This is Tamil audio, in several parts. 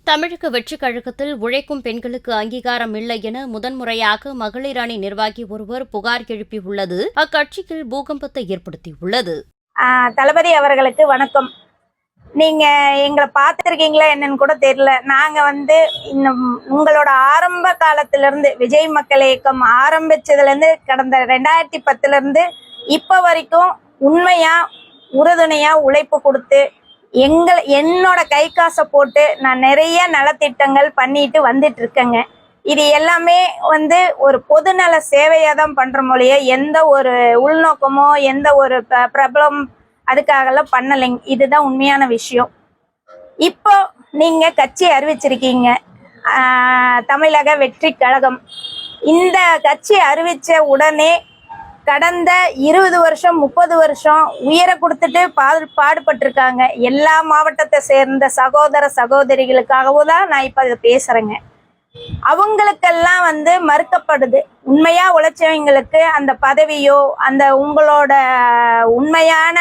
தமிழக வெற்றிக் கழகத்தில் உழைக்கும் பெண்களுக்கு அங்கீகாரம் இல்லை என முதன்முறையாக மகளிர் அணி நிர்வாகி ஒருவர் புகார் எழுப்பியுள்ளது அக்கட்சியில் பூகம்பத்தை ஏற்படுத்தியுள்ளது. தளபதி அவர்களுக்கு வணக்கம். நீங்க எங்களை பார்த்துருக்கீங்களா என்னன்னு கூட தெரியல. நாங்க உங்களோட ஆரம்ப காலத்துல இருந்து விஜய் மக்கள் இயக்கம் ஆரம்பிச்சதுல இருந்து கடந்த 2010ல இருந்து இப்ப வரைக்கும் உண்மையா உறுதுணையா உழைப்பு கொடுத்து என்னோட கை காசை போட்டு நான் நிறைய நலத்திட்டங்கள் பண்ணிட்டு வந்துட்டு இருக்கேங்க. இது எல்லாமே ஒரு பொதுநல சேவையா தான் பண்ற மொழிய எந்த ஒரு உள்நோக்கமோ எந்த ஒரு பிரபலம் அதுக்காகலாம் பண்ணலைங்க. இதுதான் உண்மையான விஷயம். இப்போ நீங்க கட்சி அறிவிச்சிருக்கீங்க, தமிழக வெற்றி கழகம். இந்த கட்சி அறிவிச்ச உடனே கடந்த 20 வருஷம் 30 வருஷம் உயிரை கொடுத்துட்டு பாடுபட்டிருக்காங்க. எல்லா மாவட்டத்தை சேர்ந்த சகோதர சகோதரிகளுக்காகவும் தான் நான் இப்ப இதை பேசுறேங்க. அவங்களுக்கெல்லாம் மறுக்கப்படுது. உண்மையா உழைச்சவங்களுக்கு அந்த பதவியோ அந்த உங்களோட உண்மையான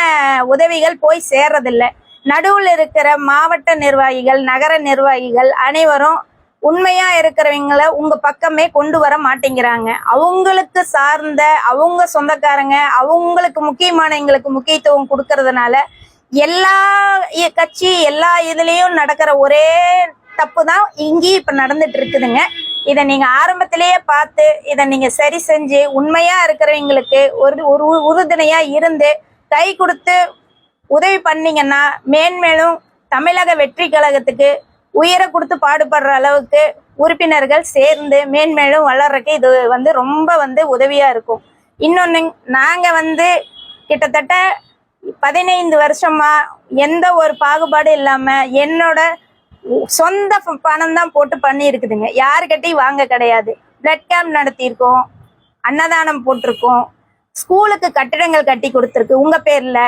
உதவிகள் போய் சேர்றதில்லை. நடுவில் இருக்கிற மாவட்ட நிர்வாகிகள் நகர நிர்வாகிகள் அனைவரும் உண்மையா இருக்கிறவங்கள உங்க பக்கமே கொண்டு வர மாட்டேங்கிறாங்க. அவங்களுக்கு சார்ந்த அவங்க சொந்தக்காரங்க அவங்களுக்கு முக்கியமானவங்களுக்கு முக்கியத்துவம் கொடுக்கறதுனால எல்லா கட்சி எல்லா இதுலயும் நடக்கிற ஒரே தப்பு தான் இங்கேயும் இப்ப நடந்துட்டு இருக்குதுங்க. இதை நீங்க ஆரம்பத்திலேயே பார்த்து இதை நீங்க சரி செஞ்சு உண்மையா இருக்கிறவங்களுக்கு ஒரு உறுதுணையா இருந்து கை கொடுத்து உதவி பண்ணீங்கன்னா மேன்மேலும் தமிழக வெற்றி கழகத்துக்கு உயிரை கொடுத்து பாடுபடுற அளவுக்கு உறுப்பினர்கள் சேர்ந்து மேன்மேலும் வளர்றதுக்கு இது ரொம்ப உதவியா இருக்கும். இன்னொன்னு, நாங்க கிட்டத்தட்ட 15 வருஷமா எந்த ஒரு பாகுபாடு இல்லாம என்னோட சொந்த பணம் தான் போட்டு பண்ணி இருக்குதுங்க. யாருக்கிட்டையும் வாங்க கிடையாது. பிளட் கேம்ப் நடத்தியிருக்கோம், அன்னதானம் போட்டிருக்கோம், ஸ்கூலுக்கு கட்டிடங்கள் கட்டி கொடுத்துருக்கு உங்க பேர்ல.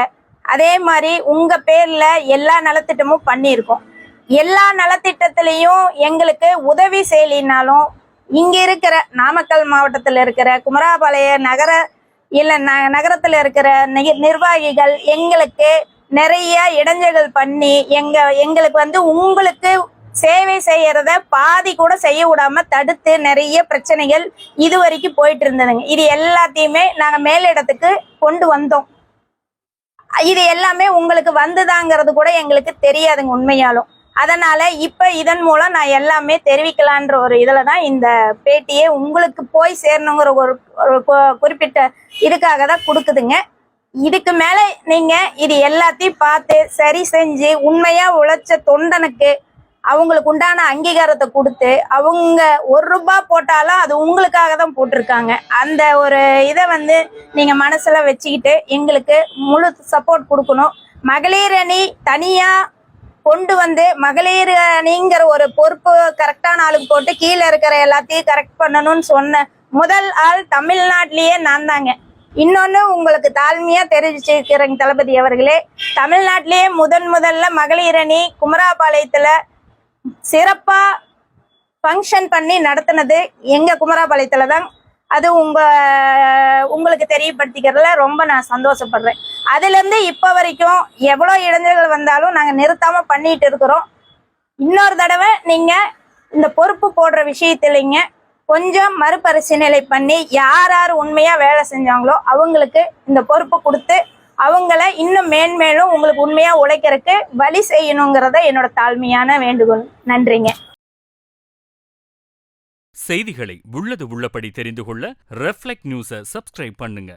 அதே மாதிரி உங்க பேர்ல எல்லா நலத்திட்டமும் பண்ணியிருக்கோம். எல்லா நலத்திட்டத்திலையும் எங்களுக்கு உதவி செய்யலினாலும் இங்க இருக்கிற நாமக்கல் மாவட்டத்துல இருக்கிற குமராபாளைய நகரத்துல இருக்கிற நிர்வாகிகள் எங்களுக்கு நிறைய இடைஞ்சல்கள் பண்ணி எங்களுக்கு உங்களுக்கு சேவை செய்யறத பாதி கூட செய்ய விடாம தடுத்து நிறைய பிரச்சனைகள் இது வரைக்கும் போயிட்டு இருந்ததுங்க. இது எல்லாத்தையுமே நாங்க மேலிடத்துக்கு கொண்டு வந்தோம். இது எல்லாமே உங்களுக்கு வந்துதாங்கிறது கூட எங்களுக்கு தெரியாதுங்க உண்மையாலும். அதனால இப்ப இதன் மூலம் நான் எல்லாமே தெரிவிக்கலான்ற ஒரு இதுலதான் இந்த பேட்டியே உங்களுக்கு போய் சேரணுங்கிற ஒரு குறிப்பிட்ட இதுக்காக தான் கொடுக்குதுங்க. இதுக்கு மேல நீங்க இது எல்லாத்தையும் பார்த்து சரி செஞ்சு உண்மையா உழைச்ச தொண்டனுக்கு அவங்களுக்கு உண்டான அங்கீகாரத்தை கொடுத்து அவங்க 1 ரூபாய் போட்டாலும் அது உங்களுக்காக தான் போட்டிருக்காங்க. அந்த ஒரு இதை நீங்க மனசுல வச்சுக்கிட்டு எங்களுக்கு முழு சப்போர்ட் கொடுக்கணும். மகளிர் அணி தனியா கொண்டு மகளிர் அணிங்கிற ஒரு பொறுப்பு கரெக்டான ஆளுக்கு போட்டு கீழே இருக்கிற எல்லாத்தையும் கரெக்ட் பண்ணணும்னு சொன்ன முதல் ஆள் தமிழ்நாட்டிலேயே நான் தாங்க. இன்னொன்னு உங்களுக்கு தாழ்மையா தெரிவிச்சிருக்கிறேங்க தளபதி அவர்களே, தமிழ்நாட்டிலேயே முதல்ல மகளிர் அணி குமராபாளையத்துல சிறப்பா ஃபங்க்ஷன் பண்ணி நடத்தினது எங்க குமராபாளையத்துல தான். அது உங்களுக்கு தெரியப்படுத்திக்கிறதுல ரொம்ப நான் சந்தோஷப்படுறேன். அதுல இருந்து இப்ப வரைக்கும் எவ்வளவு இடைஞ்சல்கள் வந்தாலும் நாங்க நிறுத்தாம பண்ணிட்டு இருக்கிறோம். இன்னொரு தடவை நீங்க இந்த பொறுப்பு போடுற விஷயத்துலங்க கொஞ்சம் மறுபரிசீலனை பண்ணி யார் உண்மையா வேலை செஞ்சாங்களோ அவங்களுக்கு இந்த பொறுப்பு கொடுத்து அவங்கள இன்னும் மேன்மேலும் உங்களுக்கு உண்மையா உழைக்கிறதுக்கு வழி செய்யணுங்கிறத என்னோட தாழ்மையான வேண்டுகோள். நன்றிங்க. செய்திகளை உள்ளது உள்ளபடி தெரிந்து கொள்ள ரெஃப்ளெக்ட் நியூஸை சப்ஸ்கிரைப் பண்ணுங்க.